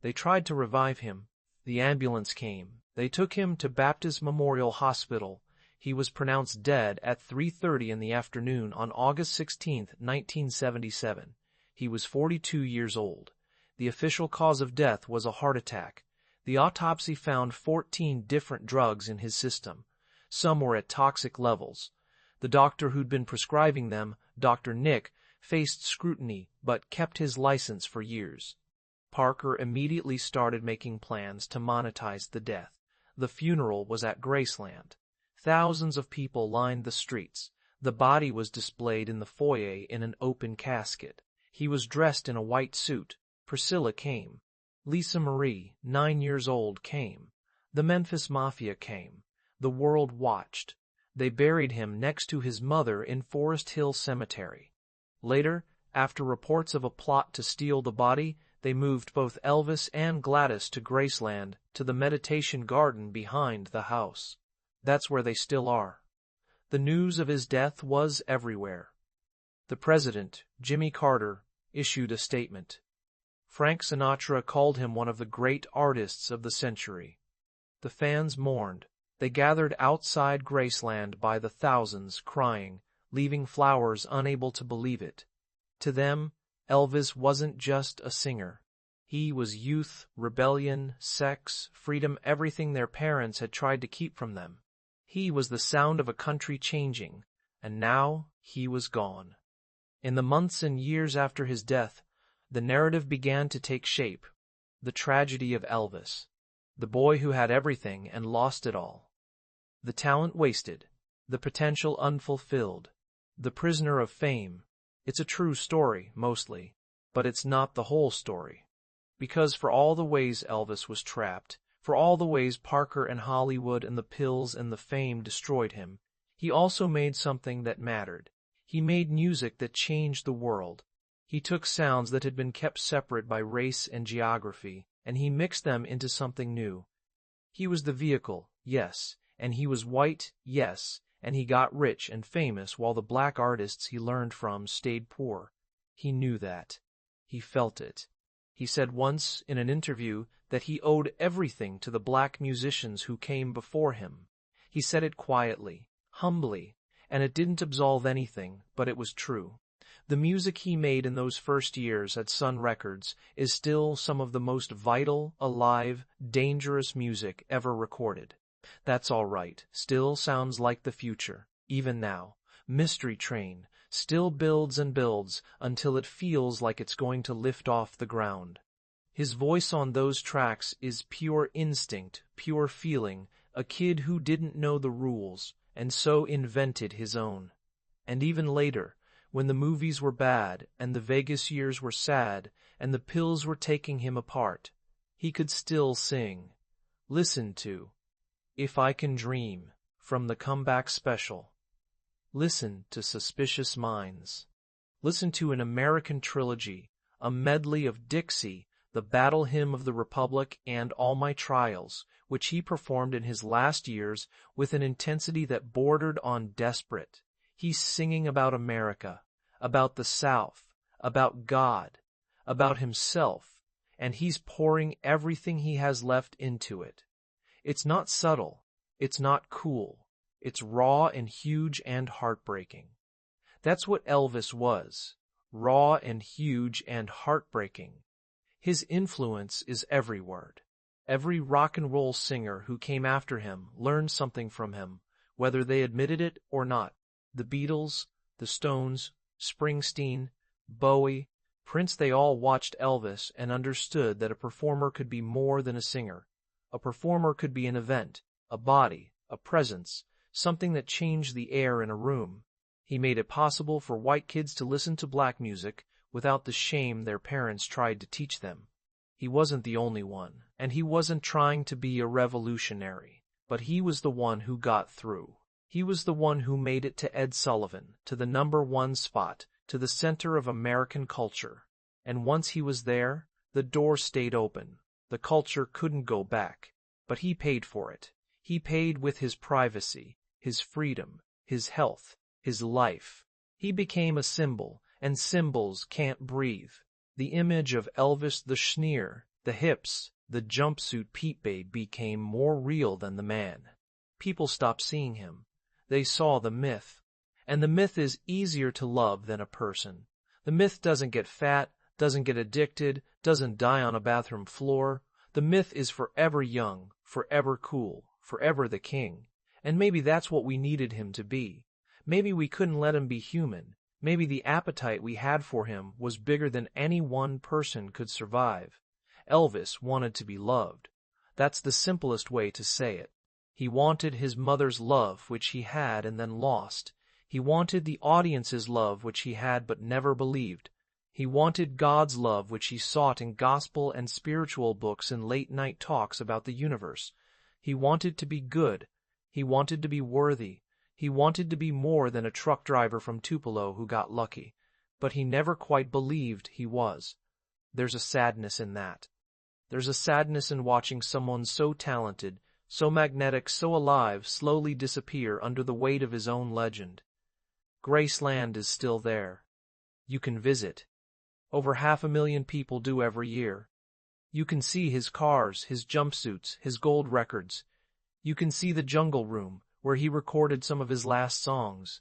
They tried to revive him. The ambulance came. They took him to Baptist Memorial Hospital. He was pronounced dead at 3:30 in the afternoon on August 16, 1977. He was 42 years old. The official cause of death was a heart attack. The autopsy found 14 different drugs in his system. Some were at toxic levels. The doctor who'd been prescribing them, Dr. Nick, faced scrutiny but kept his license for years. Parker immediately started making plans to monetize the death. The funeral was at Graceland. Thousands of people lined the streets. The body was displayed in the foyer in an open casket. He was dressed in a white suit. Priscilla came. Lisa Marie, 9 years old, came. The Memphis Mafia came. The world watched. They buried him next to his mother in Forest Hill Cemetery. Later, after reports of a plot to steal the body, they moved both Elvis and Gladys to Graceland, to the meditation garden behind the house. That's where they still are. The news of his death was everywhere. The president, Jimmy Carter, issued a statement. Frank Sinatra called him one of the great artists of the century. The fans mourned. They gathered outside Graceland by the thousands, crying, leaving flowers, unable to believe it. To them, Elvis wasn't just a singer. He was youth, rebellion, sex, freedom, everything their parents had tried to keep from them. He was the sound of a country changing, and now he was gone. In the months and years after his death, the narrative began to take shape. The tragedy of Elvis. The boy who had everything and lost it all. The talent wasted. The potential unfulfilled. The prisoner of fame. It's a true story, mostly, but it's not the whole story. Because for all the ways Elvis was trapped, for all the ways Parker and Hollywood and the pills and the fame destroyed him, he also made something that mattered. He made music that changed the world. He took sounds that had been kept separate by race and geography, and he mixed them into something new. He was the vehicle, yes, and he was white, yes, and he got rich and famous while the black artists he learned from stayed poor. He knew that. He felt it. He said once in an interview that he owed everything to the black musicians who came before him. He said it quietly, humbly, and it didn't absolve anything, but it was true. The music he made in those first years at Sun Records is still some of the most vital, alive, dangerous music ever recorded. That's all right, still sounds like the future, even now. Mystery Train still builds and builds until it feels like it's going to lift off the ground. His voice on those tracks is pure instinct, pure feeling, a kid who didn't know the rules, and so invented his own. And even later, when the movies were bad, and the Vegas years were sad, and the pills were taking him apart, he could still sing. Listen to If I Can Dream, from the Comeback Special. Listen to Suspicious Minds. Listen to An American Trilogy, a medley of Dixie, the Battle Hymn of the Republic, and All My Trials, which he performed in his last years with an intensity that bordered on desperate. He's singing about America, about the South, about God, about himself, and he's pouring everything he has left into it. It's not subtle. It's not cool. It's raw and huge and heartbreaking. That's what Elvis was, raw and huge and heartbreaking. His influence is every word. Every rock and roll singer who came after him learned something from him, whether they admitted it or not. The Beatles, the Stones, Springsteen, Bowie, Prince, they all watched Elvis and understood that a performer could be more than a singer. A performer could be an event, a body, a presence, something that changed the air in a room. He made it possible for white kids to listen to black music without the shame their parents tried to teach them. He wasn't the only one, and he wasn't trying to be a revolutionary, but he was the one who got through. He was the one who made it to Ed Sullivan, to the #1 spot, to the center of American culture. And once he was there, the door stayed open. The culture couldn't go back. But he paid for it. He paid with his privacy, his freedom, his health, his life. He became a symbol, and symbols can't breathe. The image of Elvis the Schneer, The hips, the jumpsuit Pete Babe became more real than the man. People stopped seeing him. They saw the myth. And the myth is easier to love than a person. The myth doesn't get fat, doesn't get addicted, doesn't die on a bathroom floor. The myth is forever young, forever cool, forever the king. And maybe that's what we needed him to be. Maybe we couldn't let him be human. Maybe the appetite we had for him was bigger than any one person could survive. Elvis wanted to be loved. That's the simplest way to say it. He wanted his mother's love, which he had and then lost. He wanted the audience's love, which he had but never believed. He wanted God's love, which he sought in gospel and spiritual books and late-night talks about the universe. He wanted to be good. He wanted to be worthy. He wanted to be more than a truck driver from Tupelo who got lucky. But he never quite believed he was. There's a sadness in that. There's a sadness in watching someone so talented, so magnetic, so alive, slowly disappear under the weight of his own legend. Graceland is still there. You can visit. Over 500,000 people do every year. You can see his cars, his jumpsuits, his gold records. You can see the jungle room, where he recorded some of his last songs.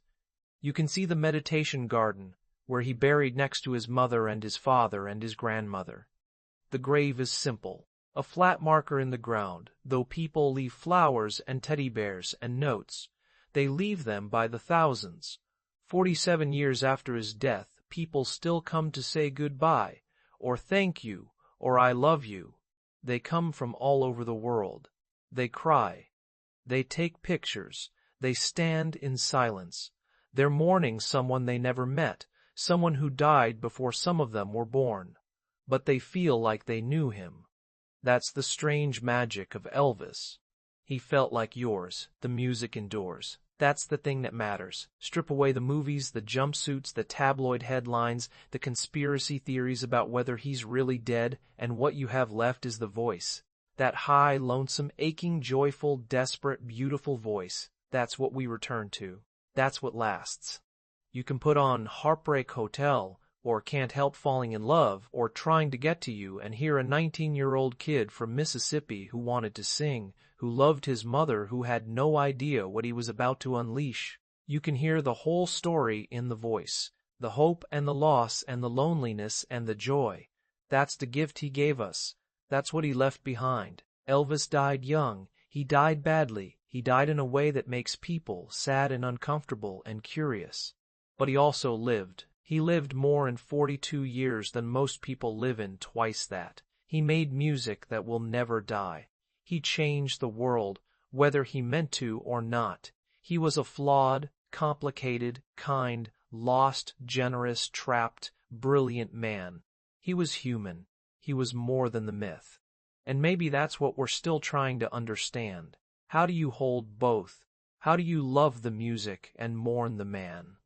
You can see the meditation garden, where he buried next to his mother and his father and his grandmother. The grave is simple, a flat marker in the ground, though people leave flowers and teddy bears and notes. They leave them by the thousands. 47 years after his death, people still come to say goodbye, or thank you, or I love you. They come from all over the world. They cry. They take pictures. They stand in silence. They're mourning someone they never met, someone who died before some of them were born. But they feel like they knew him. That's the strange magic of Elvis. He felt like yours. The music endures. That's the thing that matters. Strip away the movies, the jumpsuits, the tabloid headlines, the conspiracy theories about whether he's really dead, and what you have left is the voice. That high, lonesome, aching, joyful, desperate, beautiful voice. That's what we return to. That's what lasts. You can put on Heartbreak Hotel, or Can't Help Falling in Love, or Trying to Get to You, and hear a 19-year-old kid from Mississippi who wanted to sing, who loved his mother, who had no idea what he was about to unleash. You can hear the whole story in the voice, the hope and the loss and the loneliness and the joy. That's the gift he gave us. That's what he left behind. Elvis died young. He died badly. He died in a way that makes people sad and uncomfortable and curious. But he also lived. He lived more in 42 years than most people live in, twice that. He made music that will never die. He changed the world, whether he meant to or not. He was a flawed, complicated, kind, lost, generous, trapped, brilliant man. He was human. He was more than the myth. And maybe that's what we're still trying to understand. How do you hold both? How do you love the music and mourn the man?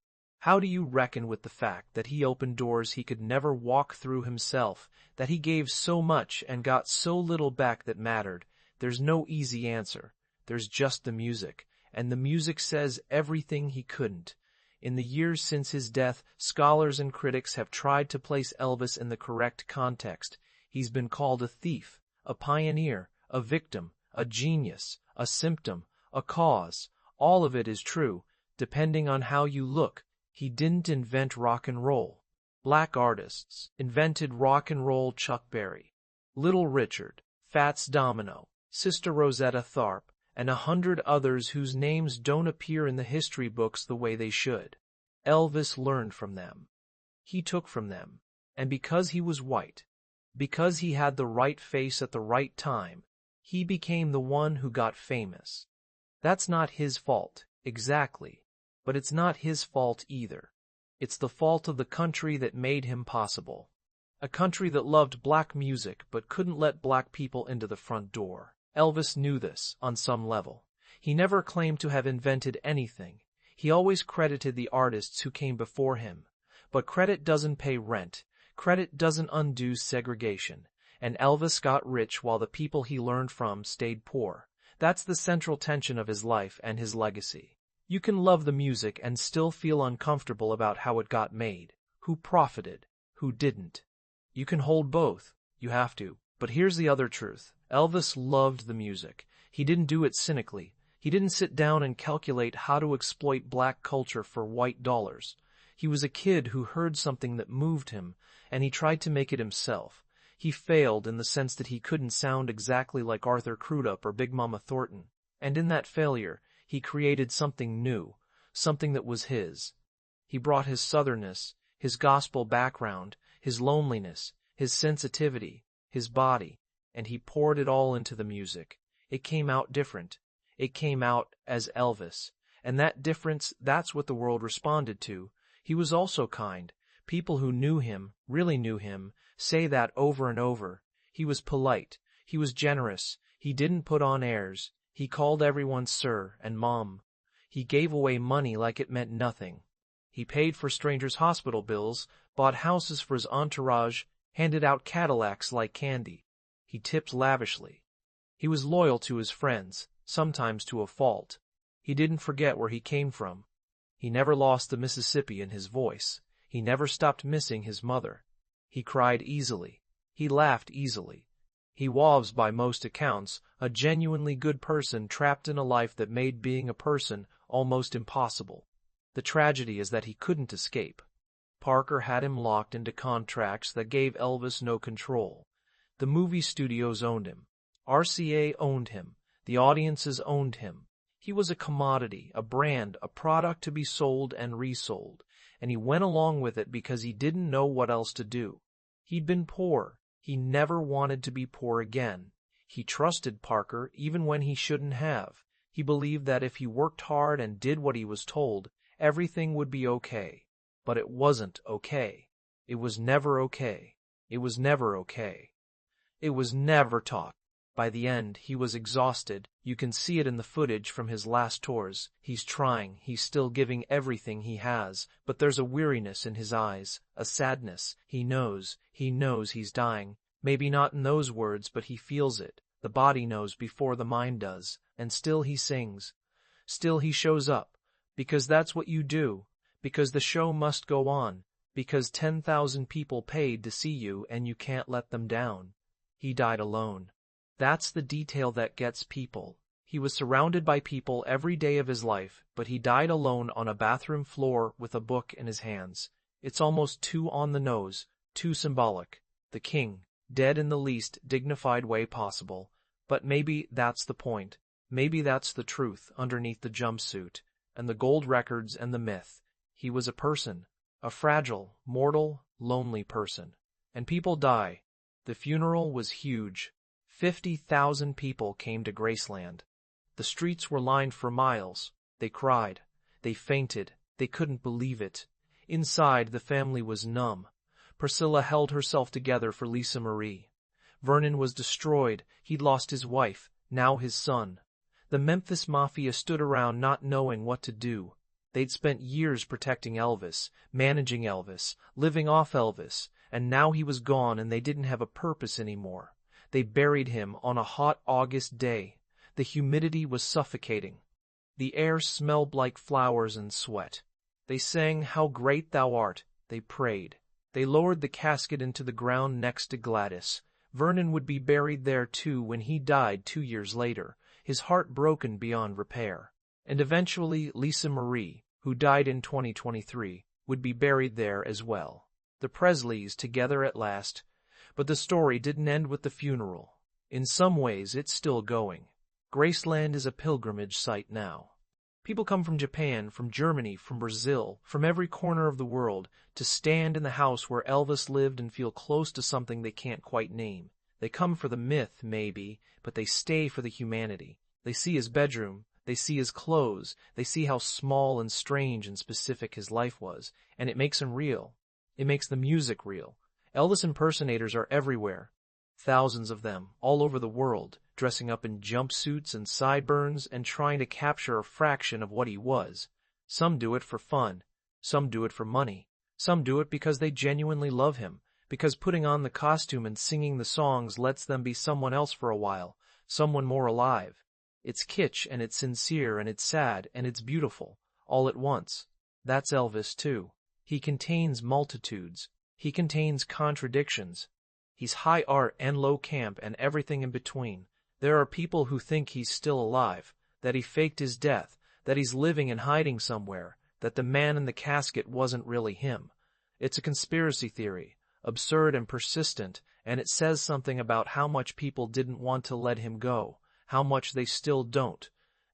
How do you reckon with the fact that he opened doors he could never walk through himself, that he gave so much and got so little back that mattered? There's no easy answer. There's just the music, and the music says everything he couldn't. In the years since his death, scholars and critics have tried to place Elvis in the correct context. He's been called a thief, a pioneer, a victim, a genius, a symptom, a cause. All of it is true, depending on how you look. He didn't invent rock and roll. Black artists invented rock and roll. Chuck Berry, Little Richard, Fats Domino, Sister Rosetta Tharpe, and 100 others whose names don't appear in the history books the way they should. Elvis learned from them. He took from them. And because he was white, because he had the right face at the right time, he became the one who got famous. That's not his fault, exactly, but it's not his fault either. It's the fault of the country that made him possible. A country that loved black music but couldn't let black people into the front door. Elvis knew this, on some level. He never claimed to have invented anything. He always credited the artists who came before him. But credit doesn't pay rent. Credit doesn't undo segregation. And Elvis got rich while the people he learned from stayed poor. That's the central tension of his life and his legacy. You can love the music and still feel uncomfortable about how it got made, who profited, who didn't. You can hold both. You have to. But here's the other truth. Elvis loved the music. He didn't do it cynically. He didn't sit down and calculate how to exploit black culture for white dollars. He was a kid who heard something that moved him, and he tried to make it himself. He failed in the sense that he couldn't sound exactly like Arthur Crudup or Big Mama Thornton. And in that failure, he created something new, something that was his. He brought his southernness, his gospel background, his loneliness, his sensitivity, his body, and he poured it all into the music. It came out different. It came out as Elvis. And that difference, that's what the world responded to. He was also kind. People who knew him, really knew him, say that over and over. He was polite. He was generous. He didn't put on airs. He called everyone sir and mom. He gave away money like it meant nothing. He paid for strangers' hospital bills, bought houses for his entourage, handed out Cadillacs like candy. He tipped lavishly. He was loyal to his friends, sometimes to a fault. He didn't forget where he came from. He never lost the Mississippi in his voice. He never stopped missing his mother. He cried easily. He laughed easily. He was, by most accounts, a genuinely good person trapped in a life that made being a person almost impossible. The tragedy is that he couldn't escape. Parker had him locked into contracts that gave Elvis no control. The movie studios owned him. RCA owned him. The audiences owned him. He was a commodity, a brand, a product to be sold and resold, and he went along with it because he didn't know what else to do. He'd been poor. He never wanted to be poor again. He trusted Parker even when he shouldn't have. He believed that if he worked hard and did what he was told, everything would be okay. But it wasn't okay. It was never okay. It was never okay. It was never talk. By the end, he was exhausted. You can see it in the footage from his last tours. He's trying. He's still giving everything he has. But there's a weariness in his eyes, a sadness. He knows he's dying. Maybe not in those words, but he feels it. The body knows before the mind does. And still he sings. Still he shows up. Because that's what you do. Because the show must go on. Because 10,000 people paid to see you and you can't let them down. He died alone. That's the detail that gets people. He was surrounded by people every day of his life, but he died alone on a bathroom floor with a book in his hands. It's almost too on the nose, too symbolic. The king, dead in the least dignified way possible. But maybe that's the point. Maybe that's the truth underneath the jumpsuit, and the gold records and the myth. He was a person, a fragile, mortal, lonely person. And people die. The funeral was huge. 50,000 people came to Graceland. The streets were lined for miles. They cried. They fainted. They couldn't believe it. Inside, the family was numb. Priscilla held herself together for Lisa Marie. Vernon was destroyed. He'd lost his wife, now his son. The Memphis Mafia stood around not knowing what to do. They'd spent years protecting Elvis, managing Elvis, living off Elvis, and now he was gone and they didn't have a purpose anymore. They buried him on a hot August day. The humidity was suffocating. The air smelled like flowers and sweat. They sang How Great Thou Art. They prayed. They lowered the casket into the ground next to Gladys. Vernon would be buried there too when he died 2 years later, his heart broken beyond repair. And eventually Lisa Marie, who died in 2023, would be buried there as well. The Presleys together at last. But the story didn't end with the funeral. In some ways, it's still going. Graceland is a pilgrimage site now. People come from Japan, from Germany, from Brazil, from every corner of the world to stand in the house where Elvis lived and feel close to something they can't quite name. They come for the myth, maybe, but they stay for the humanity. They see his bedroom. They see his clothes. They see how small and strange and specific his life was, and it makes him real. It makes the music real. Elvis impersonators are everywhere. Thousands of them, all over the world, dressing up in jumpsuits and sideburns and trying to capture a fraction of what he was. Some do it for fun. Some do it for money. Some do it because they genuinely love him, because putting on the costume and singing the songs lets them be someone else for a while, someone more alive. It's kitsch and it's sincere and it's sad and it's beautiful, all at once. That's Elvis too. He contains multitudes. He contains contradictions. He's high art and low camp and everything in between. There are people who think he's still alive, that he faked his death, that he's living and hiding somewhere, that the man in the casket wasn't really him. It's a conspiracy theory, absurd and persistent, and it says something about how much people didn't want to let him go, how much they still don't.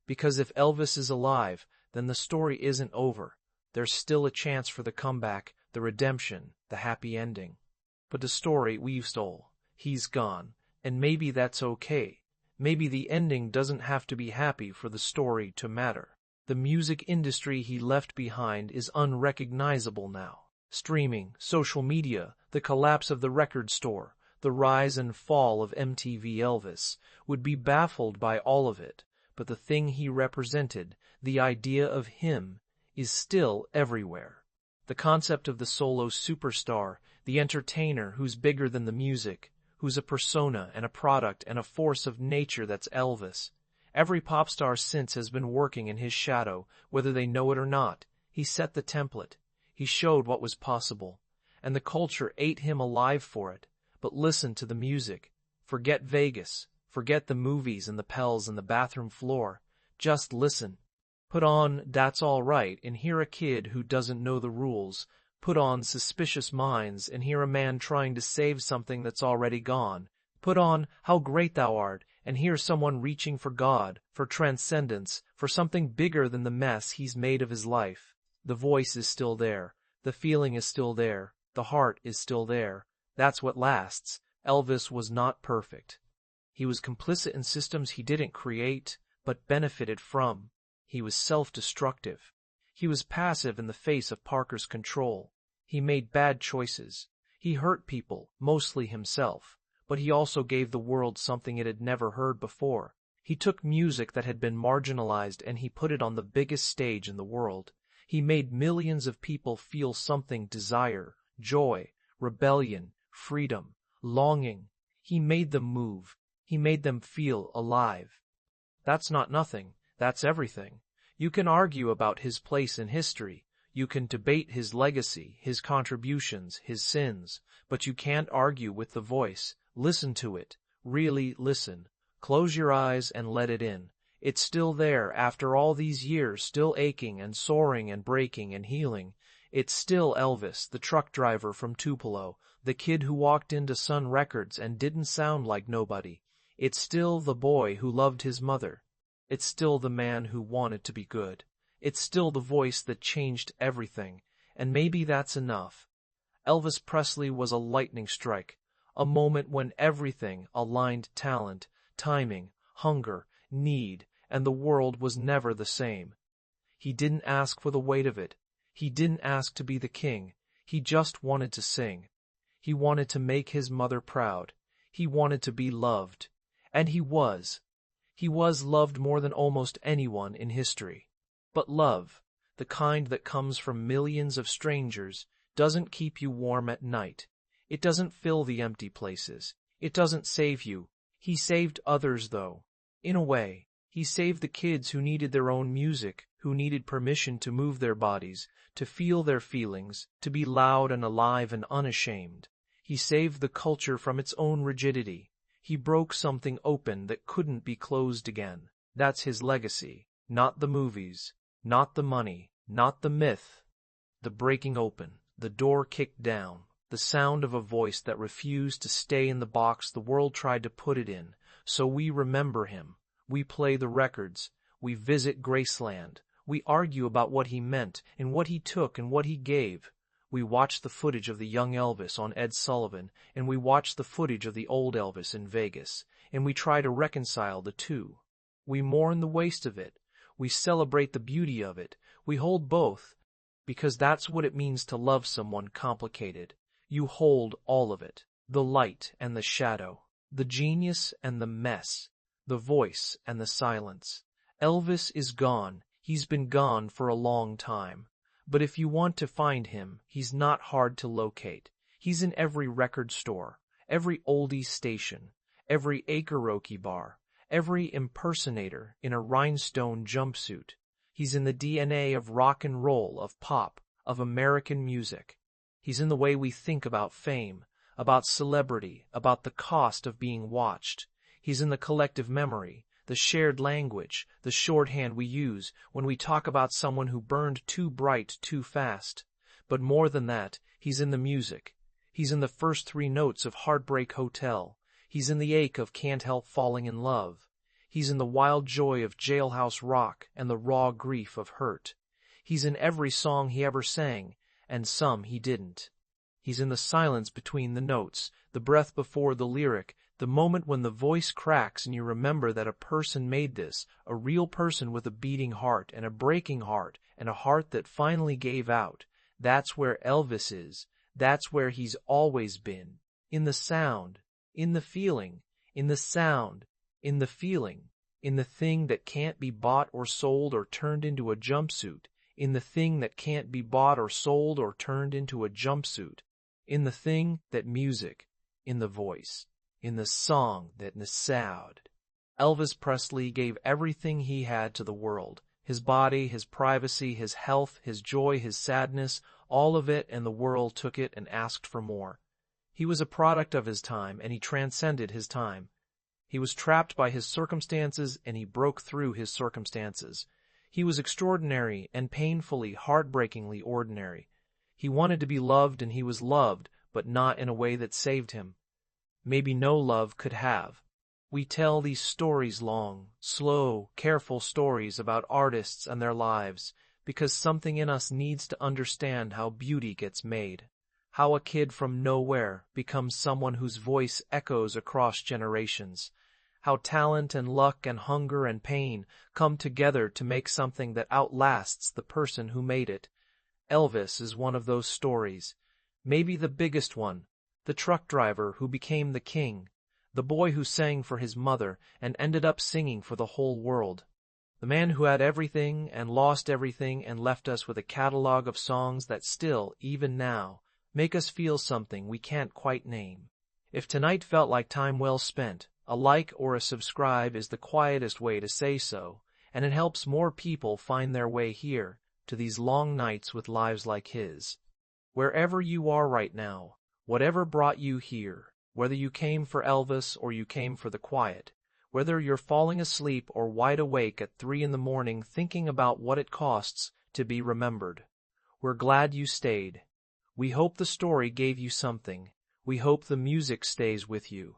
Because if Elvis is alive, then the story isn't over. There's still a chance for the comeback, the redemption, the happy ending. But the story we've stole, he's gone, and maybe that's okay. Maybe the ending doesn't have to be happy for the story to matter. The music industry he left behind is unrecognizable now. Streaming, social media, the collapse of the record store, the rise and fall of MTV Elvis would be baffled by all of it, but the thing he represented, the idea of him, is still everywhere. The concept of the solo superstar, the entertainer who's bigger than the music, who's a persona and a product and a force of nature that's Elvis. Every pop star since has been working in his shadow, whether they know it or not. He set the template. He showed what was possible. And the culture ate him alive for it. But listen to the music. Forget Vegas. Forget the movies and the Pels and the bathroom floor. Just listen. Put on That's All Right and hear a kid who doesn't know the rules. Put on Suspicious Minds and hear a man trying to save something that's already gone. Put on How Great Thou Art and hear someone reaching for God, for transcendence, for something bigger than the mess he's made of his life. The voice is still there. The feeling is still there. The heart is still there. That's what lasts. Elvis was not perfect. He was complicit in systems he didn't create, but benefited from. He was self-destructive. He was passive in the face of Parker's control. He made bad choices. He hurt people, mostly himself, but he also gave the world something it had never heard before. He took music that had been marginalized and he put it on the biggest stage in the world. He made millions of people feel something: desire, joy, rebellion, freedom, longing. He made them move. He made them feel alive. That's not nothing. That's everything. You can argue about his place in history. You can debate his legacy, his contributions, his sins, but you can't argue with the voice. Listen to it. Really listen. Close your eyes and let it in. It's still there after all these years, still aching and soaring and breaking and healing. It's still Elvis, the truck driver from Tupelo, the kid who walked into Sun Records and didn't sound like nobody. It's still the boy who loved his mother. It's still the man who wanted to be good. It's still the voice that changed everything, and maybe that's enough. Elvis Presley was a lightning strike, a moment when everything aligned: talent, timing, hunger, need, and the world was never the same. He didn't ask for the weight of it. He didn't ask to be the king. He just wanted to sing. He wanted to make his mother proud. He wanted to be loved. And he was. He was loved more than almost anyone in history. But love, the kind that comes from millions of strangers, doesn't keep you warm at night. It doesn't fill the empty places. It doesn't save you. He saved others, though. In a way, he saved the kids who needed their own music, who needed permission to move their bodies, to feel their feelings, to be loud and alive and unashamed. He saved the culture from its own rigidity. He broke something open that couldn't be closed again. That's his legacy. Not the movies, not the money, not the myth. The breaking open, the door kicked down, the sound of a voice that refused to stay in the box the world tried to put it in. So we remember him. We play the records. We visit Graceland. We argue about what he meant and what he took and what he gave. We watch the footage of the young Elvis on Ed Sullivan, and we watch the footage of the old Elvis in Vegas, and we try to reconcile the two. We mourn the waste of it. We celebrate the beauty of it. We hold both, because that's what it means to love someone complicated. You hold all of it, the light and the shadow, the genius and the mess, the voice and the silence. Elvis is gone. He's been gone for a long time. But if you want to find him, he's not hard to locate. He's in every record store, every oldies station, every karaoke bar, every impersonator in a rhinestone jumpsuit. He's in the DNA of rock and roll, of pop, of American music. He's in the way we think about fame, about celebrity, about the cost of being watched. He's in the collective memory, the shared language, the shorthand we use when we talk about someone who burned too bright too fast. But more than that, he's in the music. He's in the first three notes of Heartbreak Hotel. He's in the ache of Can't Help Falling in Love. He's in the wild joy of Jailhouse Rock and the raw grief of Hurt. He's in every song he ever sang, and some he didn't. He's in the silence between the notes, the breath before the lyric, the moment when the voice cracks and you remember that a person made this, a real person with a beating heart and a breaking heart and a heart that finally gave out. That's where Elvis is. That's where he's always been. In the sound, in the feeling, in the sound, in the feeling, in the thing that can't be bought or sold or turned into a jumpsuit, in the thing that can't be bought or sold or turned into a jumpsuit, in the thing that music, in the voice, in the song that sound. Elvis Presley gave everything he had to the world, his body, his privacy, his health, his joy, his sadness, all of it, and the world took it and asked for more. He was a product of his time, and he transcended his time. He was trapped by his circumstances, and he broke through his circumstances. He was extraordinary and painfully, heartbreakingly ordinary. He wanted to be loved, and he was loved, but not in a way that saved him. Maybe no love could have. We tell these stories, long, slow, careful stories about artists and their lives, because something in us needs to understand how beauty gets made, how a kid from nowhere becomes someone whose voice echoes across generations, how talent and luck and hunger and pain come together to make something that outlasts the person who made it. Elvis is one of those stories, maybe the biggest one, the truck driver who became the king, the boy who sang for his mother and ended up singing for the whole world. The man who had everything and lost everything and left us with a catalog of songs that still, even now, make us feel something we can't quite name. If tonight felt like time well spent, a like or a subscribe is the quietest way to say so, and it helps more people find their way here, to these long nights with lives like his. Wherever you are right now, whatever brought you here, whether you came for Elvis or you came for the quiet, whether you're falling asleep or wide awake at 3 a.m. thinking about what it costs to be remembered, we're glad you stayed. We hope the story gave you something. We hope the music stays with you.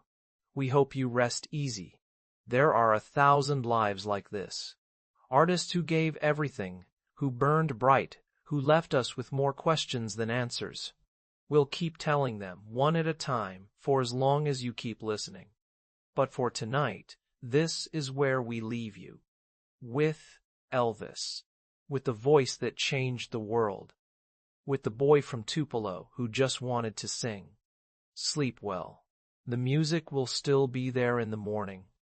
We hope you rest easy. There are 1,000 lives like this. Artists who gave everything, who burned bright, who left us with more questions than answers. We'll keep telling them, one at a time, for as long as you keep listening. But for tonight, this is where we leave you. With Elvis. With the voice that changed the world. With the boy from Tupelo who just wanted to sing. Sleep well. The music will still be there in the morning.